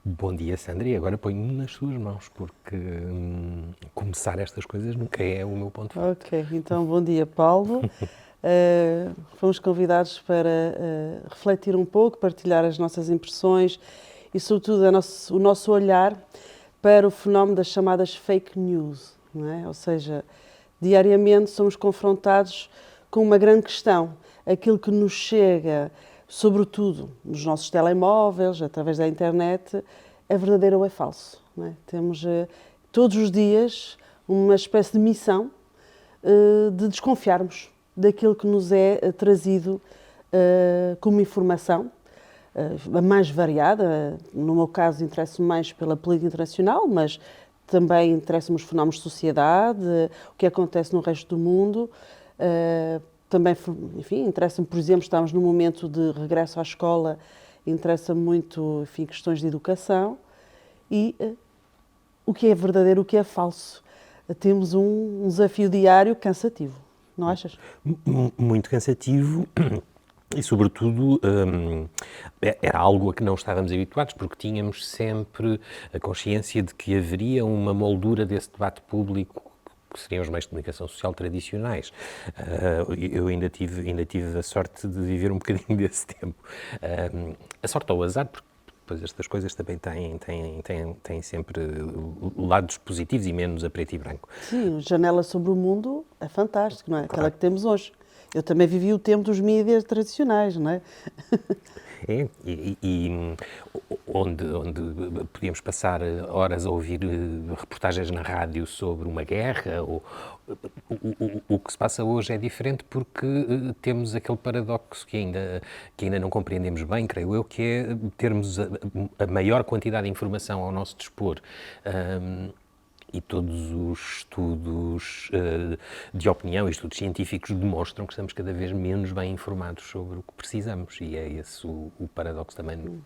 Bom dia, Sandra, e agora ponho-me nas suas mãos, porque começar estas coisas nunca é o meu ponto forte. Ok, então bom dia, Paulo. Fomos convidados para refletir um pouco, partilhar as nossas impressões e, sobretudo, o nosso olhar para o fenómeno das chamadas fake news, não é? Ou seja, diariamente somos confrontados com uma grande questão. Aquilo que nos chega, sobretudo nos nossos telemóveis, através da internet, é verdadeiro ou é falso, não é? Temos todos os dias uma espécie de missão de desconfiarmos daquilo que nos é trazido como informação, a mais variada. No meu caso, interesso-me mais pela política internacional, mas também interesso-me os fenómenos de sociedade, o que acontece no resto do mundo. Também, enfim, interessa-me, por exemplo, estamos num momento de regresso à escola, interessa-me muito, enfim, questões de educação e o que é verdadeiro, o que é falso. Temos um desafio diário cansativo, não achas? Muito cansativo e, sobretudo, era algo a que não estávamos habituados, porque tínhamos sempre a consciência de que haveria uma moldura desse debate público que seriam os meios de comunicação social tradicionais. Eu ainda tive a sorte de viver um bocadinho desse tempo. A sorte ou o azar, porque depois estas coisas também têm sempre lados positivos e menos a preto e branco. Sim, Janela sobre o Mundo é fantástico, não é? Aquela Claro. que temos hoje. Eu também vivi o tempo dos mídias tradicionais, não é? É, onde podíamos passar horas a ouvir reportagens na rádio sobre uma guerra, o que se passa hoje é diferente porque temos aquele paradoxo que ainda não compreendemos bem, creio eu, que é termos a maior quantidade de informação ao nosso dispor. E todos os estudos de opinião e estudos científicos demonstram que estamos cada vez menos bem informados sobre o que precisamos. E é esse o paradoxo também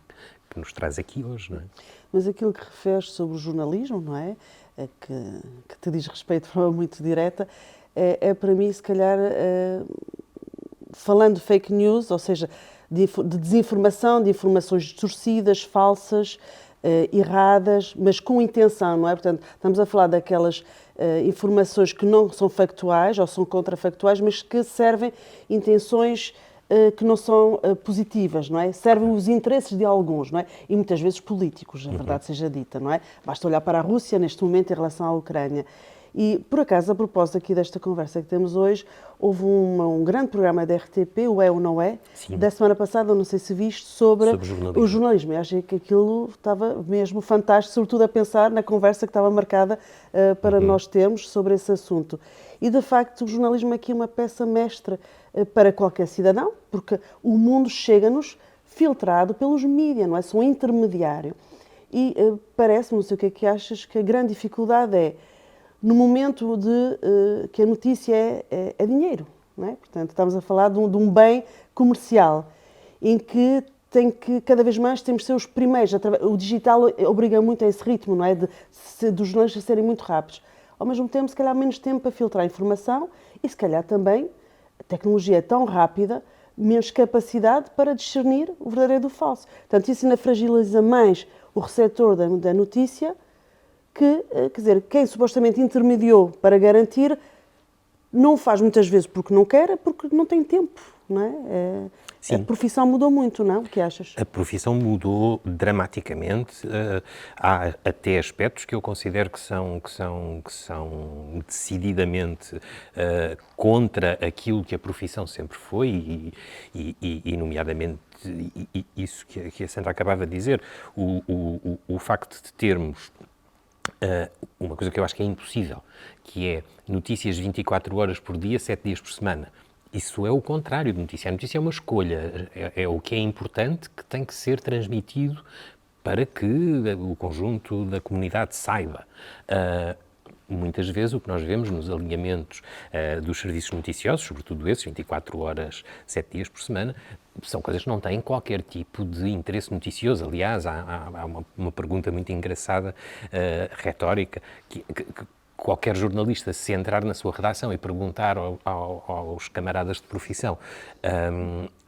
que nos traz aqui hoje, não é? Mas aquilo que referes sobre o jornalismo, não é? Que te diz respeito de forma muito direta, é para mim, se calhar, falando de fake news, ou seja, de desinformação, de informações distorcidas, falsas, erradas, mas com intenção, não é? Portanto, estamos a falar daquelas informações que não são factuais ou são contrafactuais, mas que servem intenções que não são positivas, não é? Servem os interesses de alguns, não é? E muitas vezes políticos, a verdade seja dita, não é? Basta olhar para a Rússia neste momento em relação à Ucrânia. E, por acaso, a propósito aqui desta conversa que temos hoje, houve um grande programa da RTP, o É ou Não É, Sim. da semana passada, não sei se viste, sobre Jornalismo. o jornalismo. Eu achei que aquilo estava mesmo fantástico, sobretudo a pensar na conversa que estava marcada para nós termos sobre esse assunto. E, de facto, o jornalismo aqui é uma peça mestra para qualquer cidadão, porque o mundo chega-nos filtrado pelos mídias, não é? São um intermediário. E parece-me, não sei o que é que achas, que a grande dificuldade é no momento de que a notícia é dinheiro, não é? Portanto, estamos a falar de um bem comercial em que tem que, cada vez mais, temos de ser os primeiros. O digital obriga muito a esse ritmo, não é? Dos jornalistas serem muito rápidos. Ao mesmo tempo, se calhar, menos tempo para filtrar a informação e, se calhar, também, a tecnologia é tão rápida, menos capacidade para discernir o verdadeiro do falso. Portanto, isso ainda fragiliza mais o receptor da notícia que, quer dizer, quem supostamente intermediou para garantir não o faz muitas vezes porque não quer, é porque não tem tempo, não é? A Sim. profissão mudou muito, não? O que achas? A profissão mudou dramaticamente. Há até aspectos que eu considero que são decididamente contra aquilo que a profissão sempre foi e nomeadamente, isso que a Sandra acabava de dizer, o facto de termos uma coisa que eu acho que é impossível, que é notícias 24 horas por dia, 7 dias por semana. Isso é o contrário de notícia. A notícia é uma escolha, é o que é importante que tem que ser transmitido para que o conjunto da comunidade saiba. Muitas vezes o que nós vemos nos alinhamentos dos serviços noticiosos, sobretudo esses, 24 horas, 7 dias por semana, são coisas que não têm qualquer tipo de interesse noticioso. Aliás, há uma pergunta muito engraçada, retórica, que qualquer jornalista, se entrar na sua redação e perguntar aos camaradas de profissão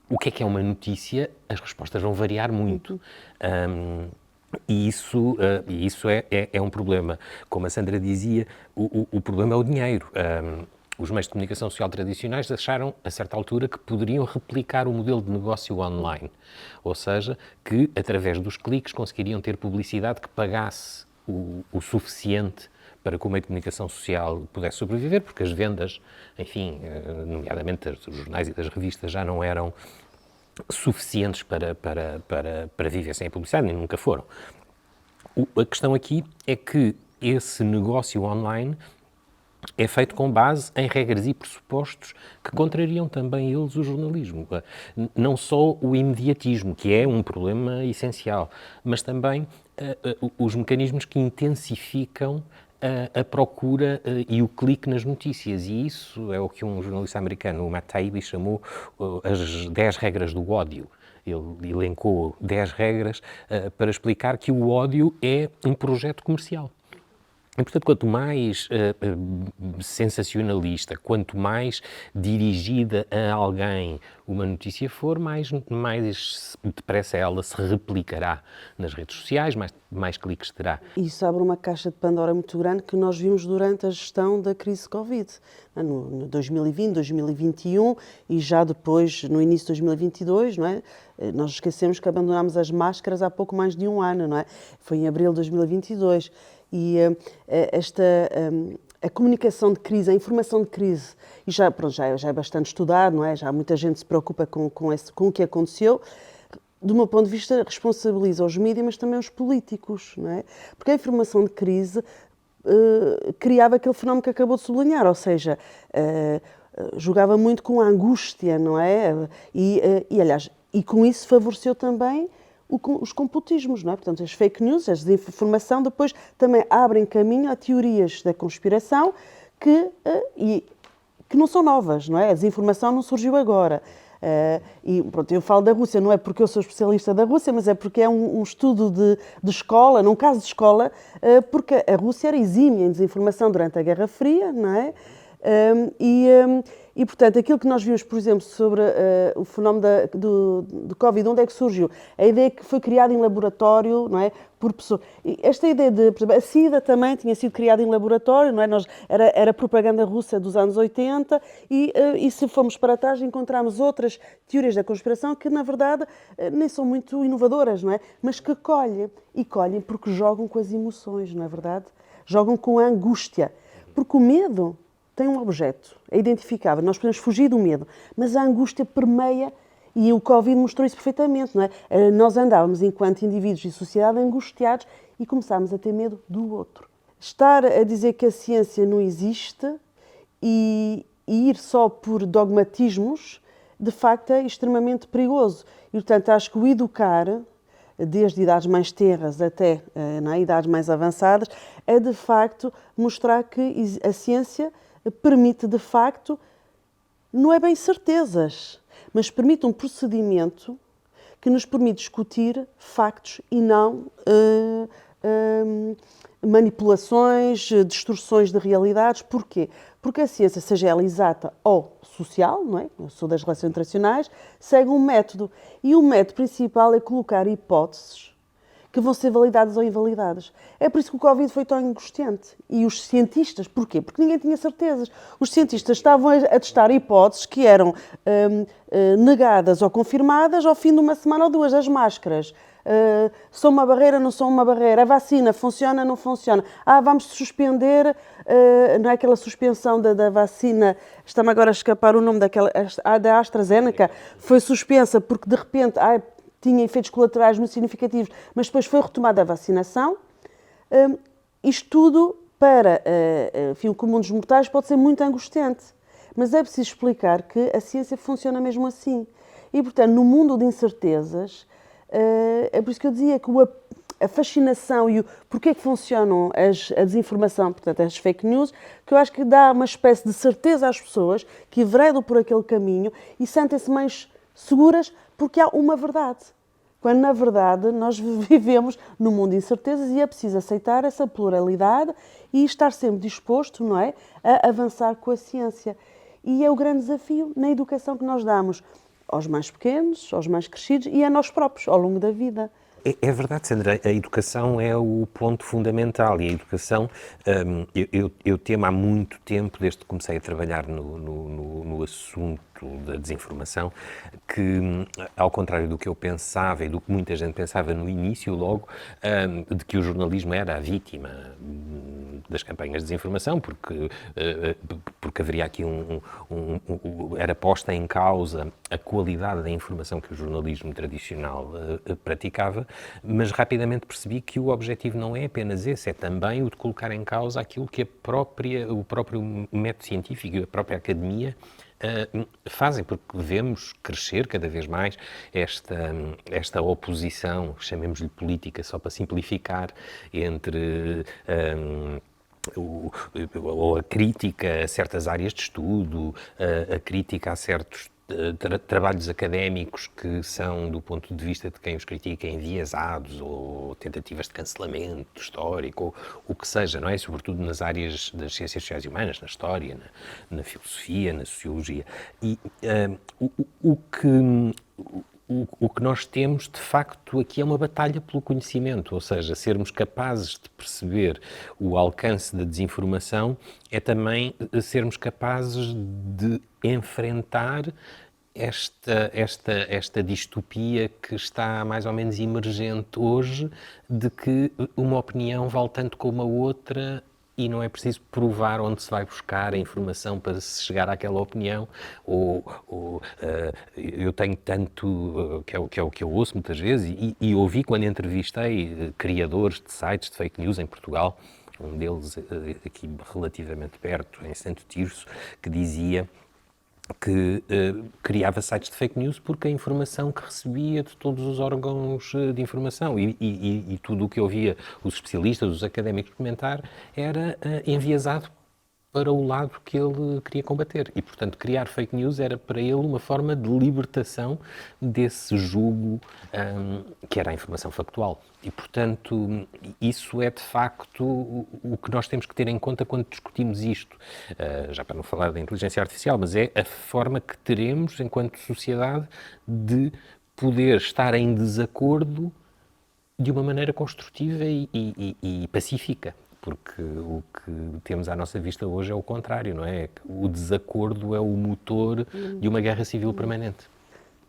o que é uma notícia, as respostas vão variar muito. E isso é um problema. Como a Sandra dizia, o problema é o dinheiro. Os meios de comunicação social tradicionais acharam, a certa altura, que poderiam replicar o modelo de negócio online. Ou seja, que através dos cliques conseguiriam ter publicidade que pagasse o suficiente para que o meio de comunicação social pudesse sobreviver, porque as vendas, enfim, nomeadamente dos jornais e das revistas, já não eram suficientes para viver sem a publicidade, nem nunca foram. A questão aqui é que esse negócio online é feito com base em regras e pressupostos que contrariam também eles o jornalismo. Não só o imediatismo, que é um problema essencial, mas também os mecanismos que intensificam a procura e o clique nas notícias. E isso é o que um jornalista americano, o Matt Taibbi, chamou as 10 regras do ódio. Ele elencou 10 regras para explicar que o ódio é um projeto comercial. E, portanto, quanto mais sensacionalista, quanto mais dirigida a alguém uma notícia for, mais depressa ela se replicará nas redes sociais, mais cliques terá. Isso abre uma caixa de Pandora muito grande que nós vimos durante a gestão da crise Covid, no 2020, 2021 e já depois, no início de 2022, não é? Nós esquecemos que abandonámos as máscaras há pouco mais de um ano, não é? Foi em abril de 2022. E a comunicação de crise, a informação de crise, e já é bastante estudado, não é? Já muita gente se preocupa com o que aconteceu. Do meu ponto de vista, responsabiliza os mídias, mas também os políticos, não é? Porque a informação de crise criava aquele fenómeno que acabou de sublinhar, ou seja, jogava muito com a angústia, não é? Aliás, com isso favoreceu também os complotismos, não é? Portanto, as fake news, a desinformação, depois também abrem caminho a teorias da conspiração que não são novas, não é? A desinformação não surgiu agora. E pronto, eu falo da Rússia, não é porque eu sou especialista da Rússia, mas é porque é um estudo de escola, num caso de escola, porque a Rússia era exímia em desinformação durante a Guerra Fria, não é? Portanto, aquilo que nós vimos, por exemplo, sobre o fenómeno do Covid, onde é que surgiu? A ideia que foi criada em laboratório, não é? Por pessoas. Esta ideia por exemplo, a SIDA também tinha sido criada em laboratório, não é? Era propaganda russa dos anos 80 e se formos para trás encontramos outras teorias da conspiração que, na verdade, nem são muito inovadoras, não é? Mas que colhem porque jogam com as emoções, não é verdade? Jogam com a angústia. Porque o medo tem um objeto, é identificável, nós podemos fugir do medo, mas a angústia permeia, e o Covid mostrou isso perfeitamente, não é? Nós andávamos, enquanto indivíduos e sociedade, angustiados e começámos a ter medo do outro. Estar a dizer que a ciência não existe e ir só por dogmatismos, de facto, é extremamente perigoso. E, portanto, acho que o educar, desde idades mais tenras até idades mais avançadas, é, de facto, mostrar que a ciência permite, de facto, não é bem certezas, mas permite um procedimento que nos permite discutir factos e não manipulações, distorções de realidades. Porquê? Porque a ciência, seja ela exata ou social, não é? Eu sou das relações internacionais, segue um método. E o método principal é colocar hipóteses que vão ser validadas ou invalidadas. É por isso que o Covid foi tão angustiante. E os cientistas, porquê? Porque ninguém tinha certezas. Os cientistas estavam a testar hipóteses que eram negadas ou confirmadas ao fim de uma semana ou duas. As máscaras. São uma barreira, não são uma barreira. A vacina funciona, não funciona. Vamos suspender, não é aquela suspensão da vacina, está-me agora a escapar o nome daquela, da AstraZeneca, foi suspensa porque de repente tinha efeitos colaterais muito significativos, mas depois foi retomada a vacinação. Isto tudo, para o comum dos mortais, pode ser muito angustiante. Mas é preciso explicar que a ciência funciona mesmo assim. E, portanto, no mundo de incertezas, é por isso que eu dizia que a fascinação e o porquê que funcionam a desinformação, portanto, as fake news, que eu acho que dá uma espécie de certeza às pessoas que enveredam por aquele caminho e sentem-se mais seguras porque há uma verdade. Quando, na verdade, nós vivemos num mundo de incertezas e é preciso aceitar essa pluralidade e estar sempre disposto, não é, a avançar com a ciência. E é o grande desafio na educação que nós damos aos mais pequenos, aos mais crescidos e a nós próprios, ao longo da vida. É verdade, Sandra, a educação é o ponto fundamental e a educação, eu temo há muito tempo, desde que comecei a trabalhar no assunto da desinformação, que ao contrário do que eu pensava e do que muita gente pensava no início logo, de que o jornalismo era a vítima das campanhas de desinformação, porque haveria aqui era posta em causa a qualidade da informação que o jornalismo tradicional praticava, mas rapidamente percebi que o objetivo não é apenas esse, é também o de colocar em causa aquilo que o próprio método científico e a própria academia fazem, porque vemos crescer cada vez mais esta oposição, chamemos-lhe política, só para simplificar, entre ou a crítica a certas áreas de estudo, a crítica a certos trabalhos académicos que são, do ponto de vista de quem os critica, enviesados, ou tentativas de cancelamento histórico, ou o que seja, não é? Sobretudo nas áreas das ciências sociais e humanas, na história, na filosofia, na sociologia. E o que nós temos, de facto, aqui é uma batalha pelo conhecimento, ou seja, sermos capazes de perceber o alcance da desinformação é também sermos capazes de enfrentar esta distopia que está mais ou menos emergente hoje, de que uma opinião vale tanto como a outra e não é preciso provar onde se vai buscar a informação para se chegar àquela opinião, eu tenho tanto, que é o que eu ouço muitas vezes, e ouvi quando entrevistei criadores de sites de fake news em Portugal, um deles aqui relativamente perto, em Santo Tirso, que dizia que criava sites de fake news porque a informação que recebia de todos os órgãos de informação e tudo o que ouvia os especialistas, os académicos comentar, era enviesado para o lado que ele queria combater. E, portanto, criar fake news era para ele uma forma de libertação desse jugo que era a informação factual. E, portanto, isso é de facto o que nós temos que ter em conta quando discutimos isto. Já para não falar da inteligência artificial, mas é a forma que teremos, enquanto sociedade, de poder estar em desacordo de uma maneira construtiva e pacífica. Porque o que temos à nossa vista hoje é o contrário, não é? O desacordo é o motor de uma guerra civil permanente.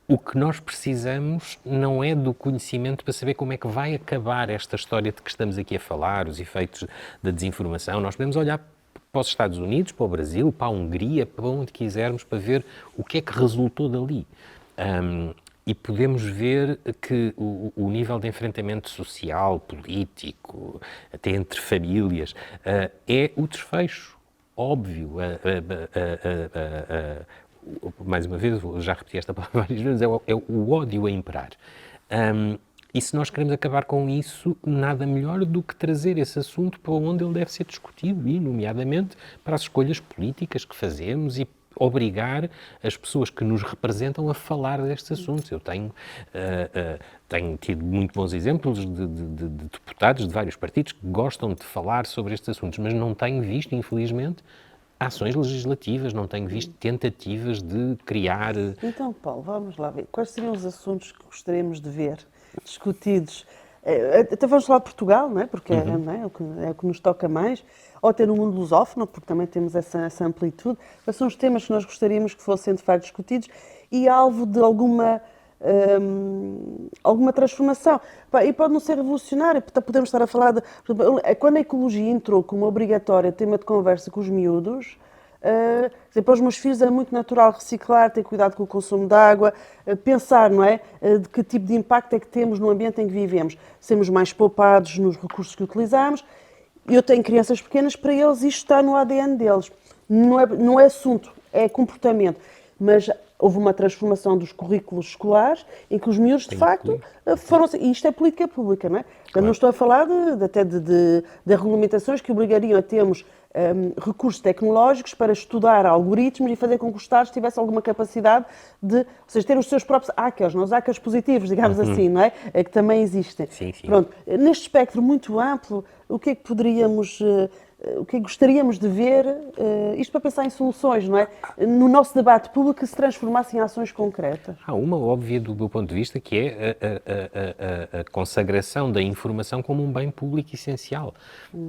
O que nós precisamos não é do conhecimento para saber como é que vai acabar esta história de que estamos aqui a falar, os efeitos da desinformação. Nós podemos olhar para os Estados Unidos, para o Brasil, para a Hungria, para onde quisermos, para ver o que é que resultou dali. E podemos ver que o nível de enfrentamento social, político, até entre famílias, é o desfecho óbvio. Mais uma vez, já repeti esta palavra várias vezes, é o ódio a imperar. E se nós queremos acabar com isso, nada melhor do que trazer esse assunto para onde ele deve ser discutido, e nomeadamente para as escolhas políticas que fazemos e obrigar as pessoas que nos representam a falar destes assuntos. Eu tenho tido muito bons exemplos de deputados de vários partidos que gostam de falar sobre estes assuntos, mas não tenho visto, infelizmente, ações legislativas, não tenho visto tentativas de criar... Então, Paulo, vamos lá ver. Quais seriam os assuntos que gostaríamos de ver discutidos? Até vamos falar de Portugal, não é? Porque não é? É o que nos toca mais. Ou até no mundo lusófono, porque também temos essa amplitude. Mas são os temas que nós gostaríamos que fossem, de facto, discutidos e alvo de alguma transformação. E pode não ser revolucionário, podemos estar a falar de... Quando a ecologia entrou como obrigatório tema de conversa com os miúdos, para os meus filhos é muito natural reciclar, ter cuidado com o consumo de água, pensar, não é, de que tipo de impacto é que temos no ambiente em que vivemos. Sermos mais poupados nos recursos que utilizamos. Eu tenho crianças pequenas, para eles isto está no ADN deles. Não é assunto, é comportamento. Mas houve uma transformação dos currículos escolares em que os miúdos, de facto, foram... E isto é política pública, não é? Claro. Não estou a falar de regulamentações que obrigariam a termos recursos tecnológicos para estudar algoritmos e fazer com que os Estados tivessem alguma capacidade de... Ou seja, ter os seus próprios hackers, não os hackers positivos, digamos assim, não é? Que também existem. Sim, sim. Pronto, neste espectro muito amplo, o que é que poderíamos o que gostaríamos de ver, isto para pensar em soluções, não é? No nosso debate público que se transformasse em ações concretas. Há uma óbvia do meu ponto de vista, que é a consagração da informação como um bem público essencial.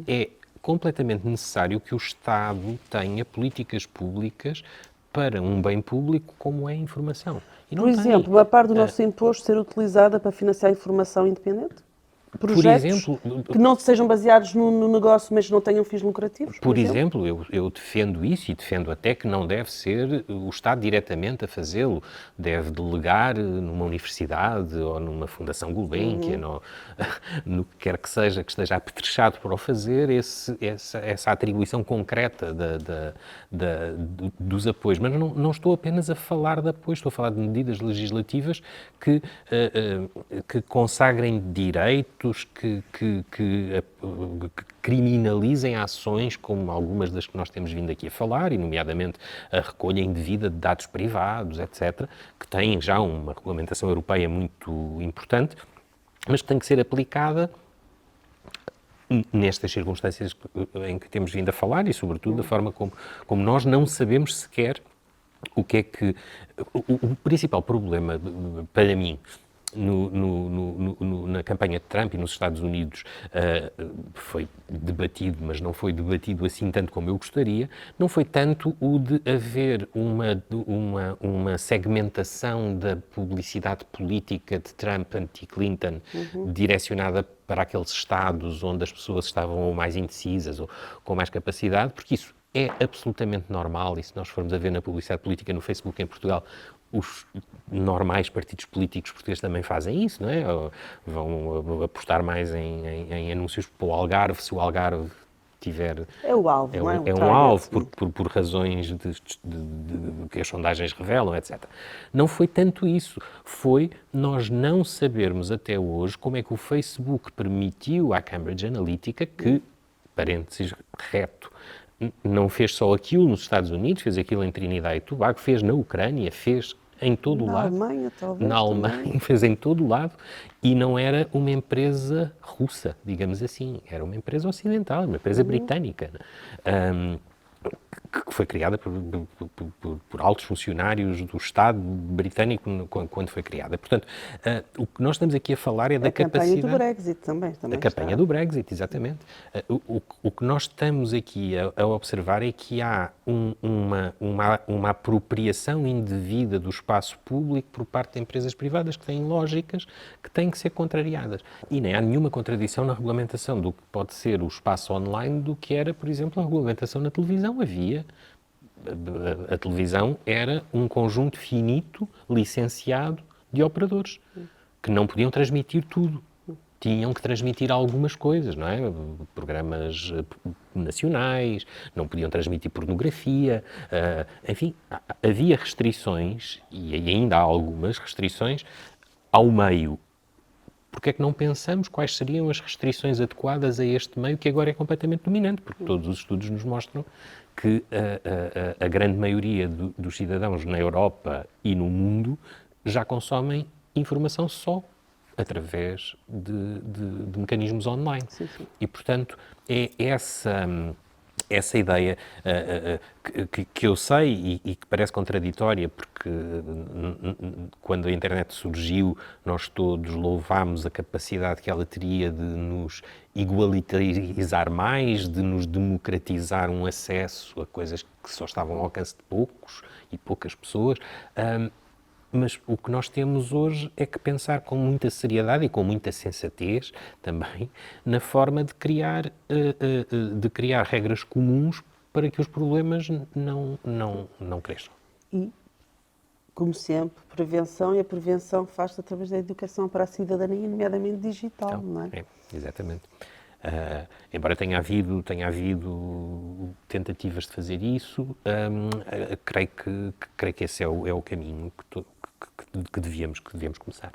É completamente necessário que o Estado tenha políticas públicas para um bem público como é a informação. E não Por tem. exemplo, uma parte do nosso imposto ser utilizada para financiar a informação independente? Projetos exemplo, que não sejam baseados no negócio, mas não tenham fins lucrativos, Por exemplo, eu defendo isso e defendo até que não deve ser o Estado diretamente a fazê-lo. Deve delegar numa universidade ou numa fundação Gulbenkian, ou no que quer que seja, que esteja apetrechado para o fazer, essa atribuição concreta dos apoios. Mas não estou apenas a falar de apoios, estou a falar de medidas legislativas que consagrem direitos, que criminalizem ações como algumas das que nós temos vindo aqui a falar, e nomeadamente a recolha indevida de dados privados, etc., que têm já uma regulamentação europeia muito importante, mas que tem que ser aplicada nestas circunstâncias em que temos vindo a falar e, sobretudo, da forma como nós não sabemos sequer o que é que... O principal problema, para mim, na campanha de Trump e nos Estados Unidos foi debatido, mas não foi debatido assim tanto como eu gostaria, não foi tanto o de haver uma segmentação da publicidade política de Trump anti-Clinton direcionada para aqueles estados onde as pessoas estavam mais indecisas ou com mais capacidade, porque isso é absolutamente normal, e se nós formos a ver na publicidade política no Facebook em Portugal, os normais partidos políticos portugueses também fazem isso, não é? Ou vão apostar mais em anúncios para o Algarve, se o Algarve tiver... É o alvo, não é? É um alvo por razões que as sondagens revelam, etc. Não foi tanto isso, foi nós não sabermos até hoje como é que o Facebook permitiu à Cambridge Analytica que, parênteses reto, não fez só aquilo nos Estados Unidos, fez aquilo em Trinidad e Tobago, fez na Ucrânia, fez em todo o lado. Na Alemanha, talvez. Na Alemanha, fez em todo o lado, e não era uma empresa russa, digamos assim, era uma empresa ocidental, uma empresa britânica, que foi criada por altos funcionários do Estado britânico quando foi criada. Portanto, o que nós estamos aqui a falar é da capacidade... A campanha do Brexit também A campanha do Brexit, exatamente. O que nós estamos aqui a observar é que há uma apropriação indevida do espaço público por parte de empresas privadas que têm lógicas que têm que ser contrariadas. E nem há nenhuma contradição na regulamentação do que pode ser o espaço online do que era, por exemplo, a regulamentação na televisão. A televisão era um conjunto finito, licenciado, de operadores, que não podiam transmitir tudo. Tinham que transmitir algumas coisas, não é? Programas nacionais, não podiam transmitir pornografia, enfim, havia restrições, e ainda há algumas restrições, ao meio. Porque é que não pensamos quais seriam as restrições adequadas a este meio que agora é completamente dominante? Porque todos os estudos nos mostram que a grande maioria dos cidadãos na Europa e no mundo já consomem informação só através de mecanismos online. Sim. E, portanto, é essa ideia que eu sei e que parece contraditória, porque quando a internet surgiu, nós todos louvámos a capacidade que ela teria de nos igualitarizar mais, de nos democratizar um acesso a coisas que só estavam ao alcance de poucos e poucas pessoas. Mas o que nós temos hoje é que pensar com muita seriedade e com muita sensatez também na forma de criar regras comuns para que os problemas não cresçam. E, como sempre, prevenção, e a prevenção faz-se através da educação para a cidadania, nomeadamente digital, não é? Exatamente. Embora tenha havido tentativas de fazer isso, creio que esse é o caminho que devíamos começar.